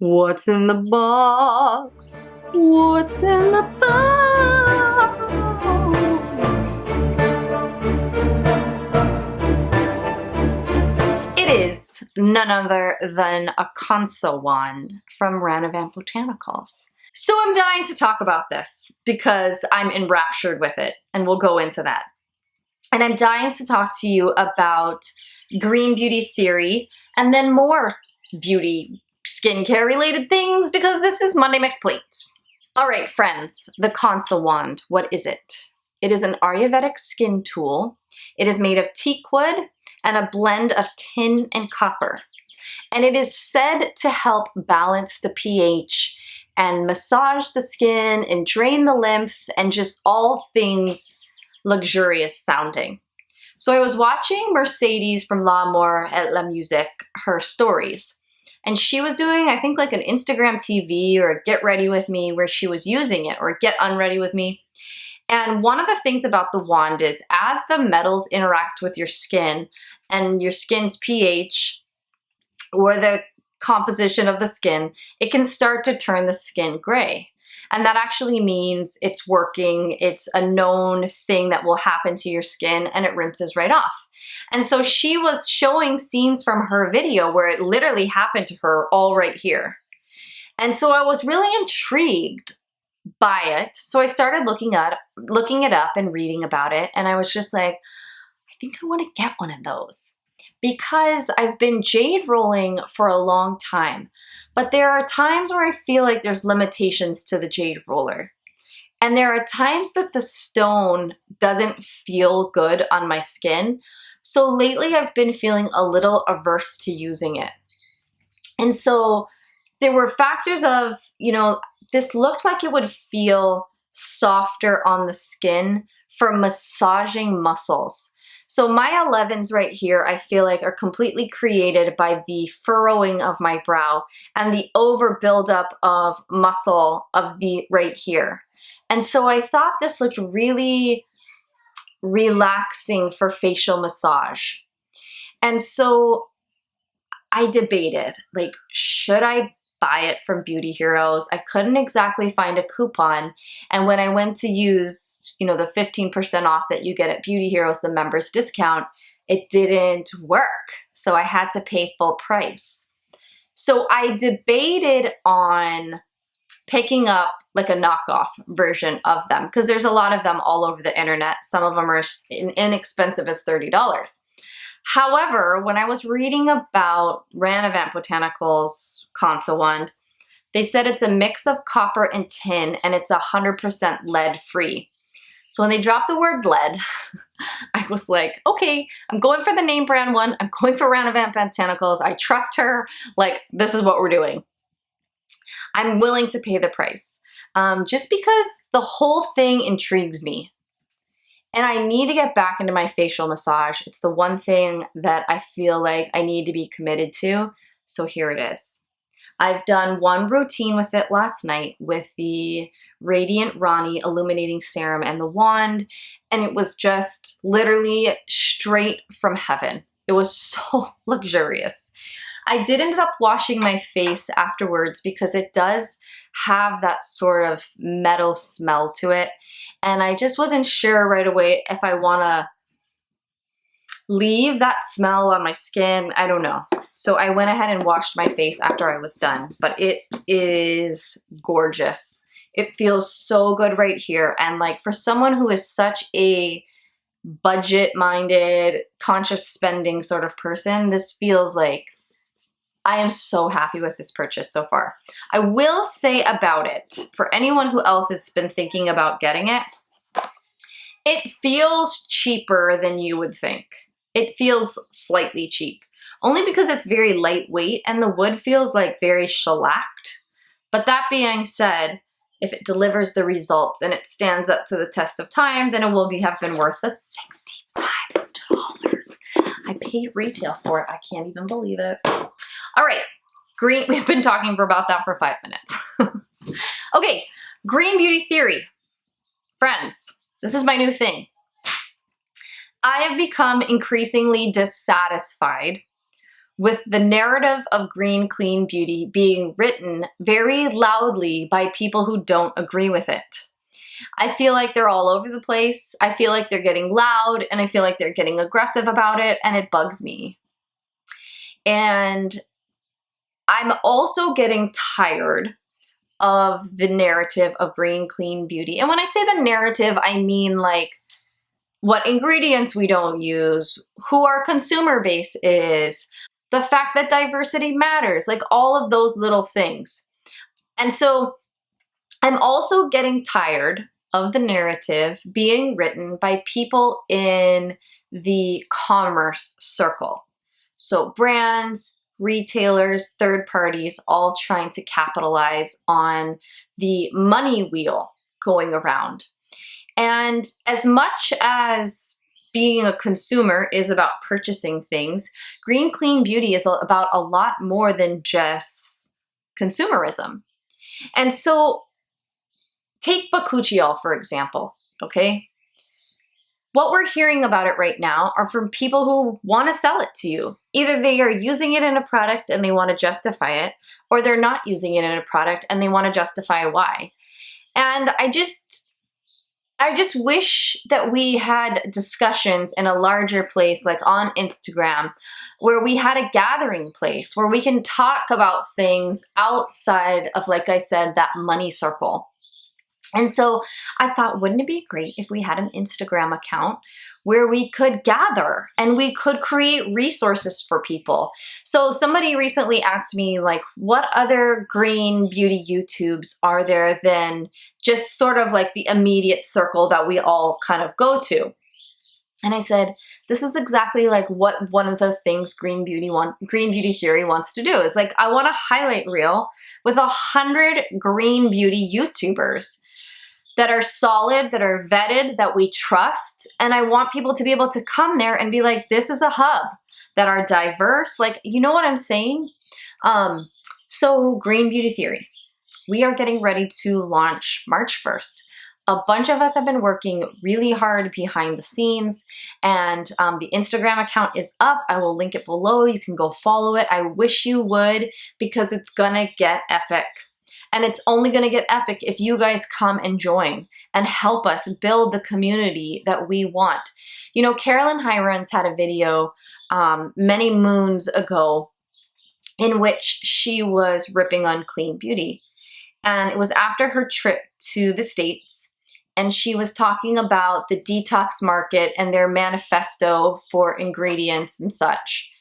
What's in the box? What's in the box? It is none other than a Kansa wand from Ranavan Botanicals. So I'm dying to talk about this because I'm enraptured with it, and we'll go into that. And I'm dying to talk to you about green beauty theory and then more beauty skincare related things because this is Monday Mixed Plates. All right, friends, the Kansa wand, what is it? It is an Ayurvedic skin tool. It is made of teak wood and a blend of tin and copper. And it is said to help balance the pH and massage the skin and drain the lymph and just all things luxurious sounding. So I was watching Mercedes from L'Amour et la Musique, her stories. And she was doing, I think, like an Instagram TV or a Get Ready With Me where she was using it, or Get Unready With Me. And one of the things about the wand is as the metals interact with your skin and your skin's pH or the composition of the skin, it can start to turn the skin gray. And that actually means it's working. It's a known thing that will happen to your skin and it rinses right off. And so she was showing scenes from her video where it literally happened to her all right here. And so I was really intrigued by it. So I started looking it up and reading about it. And I was just like, I think I want to get one of those because I've been jade rolling for a long time. But there are times where I feel like there's limitations to the jade roller. And there are times that the stone doesn't feel good on my skin. So lately I've been feeling a little averse to using it. And so there were factors of, this looked like it would feel softer on the skin for massaging muscles. So my 11s right here, I feel like are completely created by the furrowing of my brow and the over buildup of muscle of the right here. And so I thought this looked really relaxing for facial massage. And so I debated, like, should I buy it from Beauty Heroes? I couldn't exactly find a coupon. And when I went to use, the 15% off that you get at Beauty Heroes, the members discount, it didn't work. So I had to pay full price. So I debated on picking up like a knockoff version of them because there's a lot of them all over the internet. Some of them are inexpensive as $30. However, when I was reading about Ranavan Botanicals Kansa wand, they said it's a mix of copper and tin and it's 100% lead free. So when they dropped the word lead, I was like, okay, I'm going for the name brand one. I'm going for Ranavan Botanicals. I trust her. Like, this is what we're doing. I'm willing to pay the price just because the whole thing intrigues me. And I need to get back into my facial massage. It's the one thing that I feel like I need to be committed to. So here it is. I've done one routine with it last night with the Radiant Rani Illuminating Serum and the wand. And it was just literally straight from heaven. It was so luxurious. I did end up washing my face afterwards because it does have that sort of metal smell to it. And I just wasn't sure right away if I want to leave that smell on my skin. I don't know. So I went ahead and washed my face after I was done. But it is gorgeous. It feels so good right here. And like for someone who is such a budget-minded, conscious spending sort of person, this feels like I am so happy with this purchase so far. I will say about it, for anyone who else has been thinking about getting it, it feels cheaper than you would think. It feels slightly cheap, only because it's very lightweight and the wood feels like very shellacked. But that being said, if it delivers the results and it stands up to the test of time, then it will have been worth the $65. I paid retail for it. I can't even believe it. All right, green, we've been talking about that for 5 minutes. Okay, green beauty theory. Friends, this is my new thing. I have become increasingly dissatisfied with the narrative of green, clean beauty being written very loudly by people who don't agree with it. I feel like they're all over the place. I feel like they're getting loud, and I feel like they're getting aggressive about it, and it bugs me. And I'm also getting tired of the narrative of green, clean beauty. And when I say the narrative, I mean like what ingredients we don't use, who our consumer base is, the fact that diversity matters, like all of those little things. And so I'm also getting tired of the narrative being written by people in the commerce circle. So brands, retailers, third parties, all trying to capitalize on the money wheel going around. And as much as being a consumer is about purchasing things, green, clean beauty is about a lot more than just consumerism. And so take bakuchiol, for example, okay? What we're hearing about it right now are from people who want to sell it to you. Either they are using it in a product and they want to justify it, or they're not using it in a product and they want to justify why. And I just wish that we had discussions in a larger place, like on Instagram, where we had a gathering place where we can talk about things outside of, like I said, that money circle. And so I thought, wouldn't it be great if we had an Instagram account where we could gather and we could create resources for people? So somebody recently asked me, like, what other green beauty YouTubes are there than just sort of like the immediate circle that we all kind of go to? And I said, this is exactly like what one of the things Green Beauty Theory wants to do is, like, I want a highlight reel with 100 green beauty YouTubers that are solid, that are vetted, that we trust. And I want people to be able to come there and be like, this is a hub, that are diverse. Like, you know what I'm saying? So Green Beauty Theory, we are getting ready to launch March 1st. A bunch of us have been working really hard behind the scenes, and the Instagram account is up. I will link it below. You can go follow it. I wish you would, because it's gonna get epic. And it's only gonna get epic if you guys come and join and help us build the community that we want. You know, Carolyn Hirons had a video many moons ago in which she was ripping on clean beauty. And it was after her trip to the States, and she was talking about the detox market and their manifesto for ingredients and such.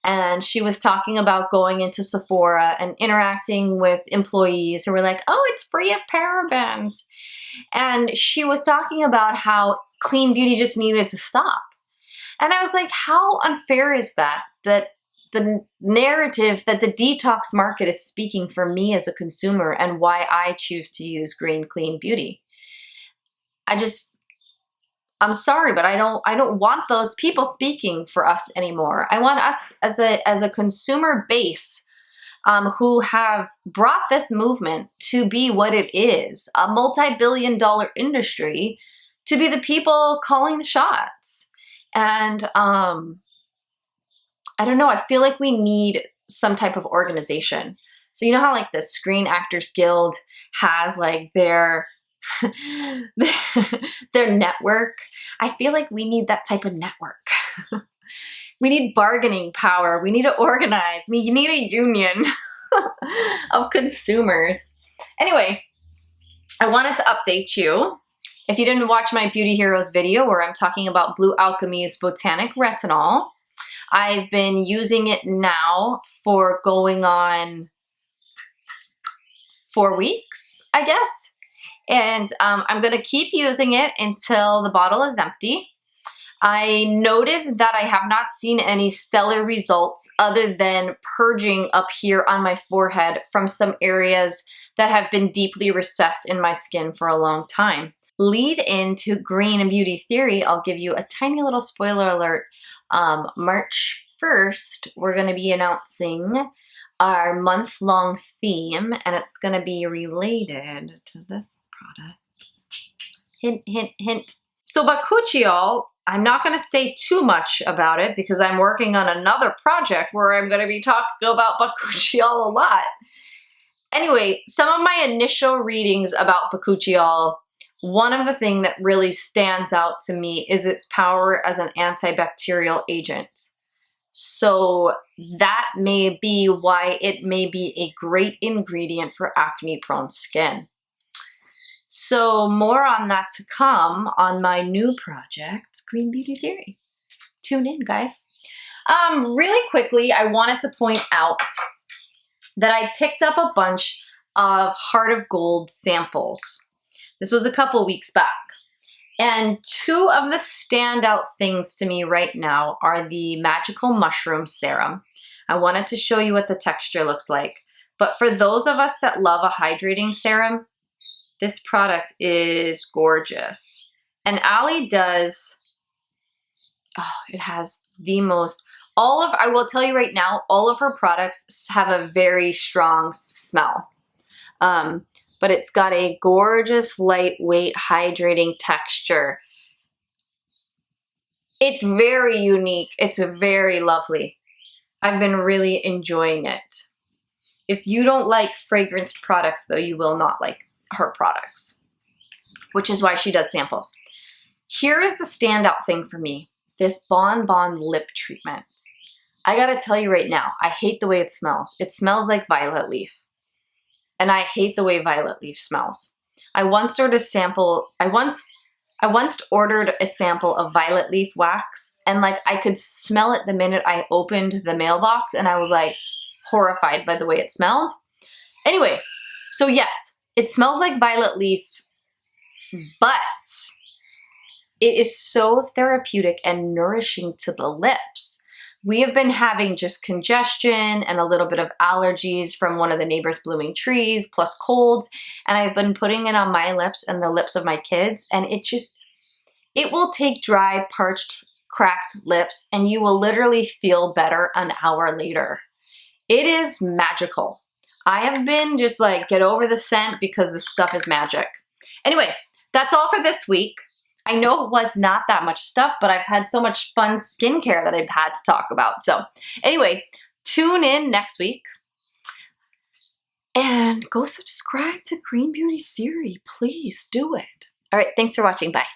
And she was talking about going into Sephora and interacting with employees who were like, oh, it's free of parabens. And she was talking about how clean beauty just needed to stop. And I was like, how unfair is that? That the narrative that the detox market is speaking for me as a consumer and why I choose to use green, clean beauty. I'm sorry, but I don't want those people speaking for us anymore. I want us as a consumer base who have brought this movement to be what it is, a multi-billion-dollar industry, to be the people calling the shots. And I don't know, I feel like we need some type of organization. So you know how like the Screen Actors Guild has like their network? I feel like we need that type of network. We need bargaining power. We need to organize. You need a union of consumers. Anyway, I wanted to update you. If you didn't watch my Beauty Heroes video where I'm talking about Bluh Alchemy's Botanic Retinol, I've been using it now for going on 4 weeks, I guess. And I'm gonna keep using it until the bottle is empty. I noted that I have not seen any stellar results other than purging up here on my forehead from some areas that have been deeply recessed in my skin for a long time. Lead into Green Beauty Theory, I'll give you a tiny little spoiler alert. March 1st, we're gonna be announcing our month-long theme, and it's gonna be related to this product. Hint, hint, hint. So bakuchiol I'm not going to say too much about it because I'm working on another project where I'm going to be talking about bakuchiol a lot. Anyway, some of my initial readings about bakuchiol, one of the things that really stands out to me is its power as an antibacterial agent. So that may be why it may be a great ingredient for acne-prone skin. So more on that to come on my new project, Green Beauty Theory. Tune in, guys. Really quickly, I wanted to point out that I picked up a bunch of Heart of Gold samples. This was a couple weeks back. And two of the standout things to me right now are the Magical Mushroom Serum. I wanted to show you what the texture looks like. But for those of us that love a hydrating serum, this product is gorgeous. And Allie does, it has the most, I will tell you right now, all of her products have a very strong smell. But it's got a gorgeous, lightweight, hydrating texture. It's very unique. It's very lovely. I've been really enjoying it. If you don't like fragranced products, though, you will not like her products, which is why she does samples. Here is the standout thing for me, this Bonbon Lip Treatment. I gotta tell you right now, I hate the way it smells. It smells like violet leaf. And I hate the way violet leaf smells. I once ordered a sample of violet leaf wax, and like I could smell it the minute I opened the mailbox, and I was like horrified by the way it smelled. Anyway, so yes, it smells like violet leaf, but it is so therapeutic and nourishing to the lips. We have been having just congestion and a little bit of allergies from one of the neighbor's blooming trees, plus colds. And I've been putting it on my lips and the lips of my kids. And it will take dry, parched, cracked lips and you will literally feel better an hour later. It is magical. I have been just like, get over the scent because this stuff is magic. Anyway, that's all for this week. I know it was not that much stuff, but I've had so much fun skincare that I've had to talk about. So anyway, tune in next week and go subscribe to Green Beauty Theory. Please do it. All right, thanks for watching. Bye.